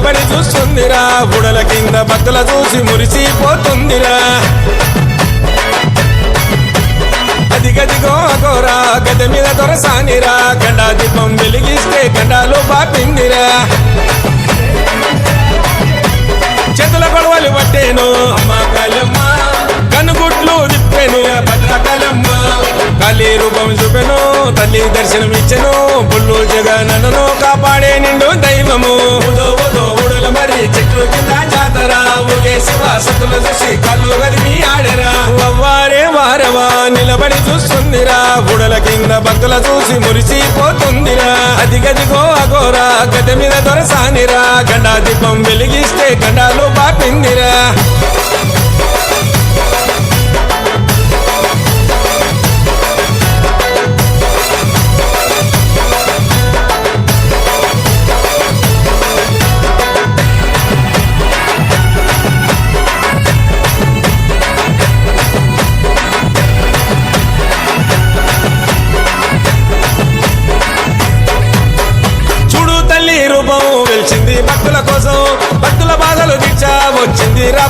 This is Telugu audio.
నిలబడి చూస్తుందిరా బుడల కింద భక్తుల చూసి మురిసిపోతుందిరా అదిగదిగో అగోరా గద మీద దొరసానిరా గండా దీపం వెలిగిస్తే గండాలు బాపిందిరా చేతుల గొడవలు పట్టేను అమ్మ కాళమ్మ కనుగుట్లు తిప్పెను భద్రకాళమ్మ కాళీ రూపం చూపెను తల్లి దర్శనం ఇచ్చెను పుల్లు జగనను కాపాడే నిండు దైవము ఊడల మరి చెట్లు కింద జాతర ఊగే శివ సతుల చూసి కళ్ళు గదిమి ఆడరా వారే వారవా నిలబడి చూస్తుందిరా బుడల కింద భక్తుల చూసి మురిసిపోతుందిరా అదిగదిగో అగోరా గద మీద దొరసానిరా గండా దీపం వెలిగిస్తే గండాలు బాపిందిరా రూపం వెలిచింది భక్తుల కోసం భక్తుల బాధలు తీర్చా వచ్చింది రా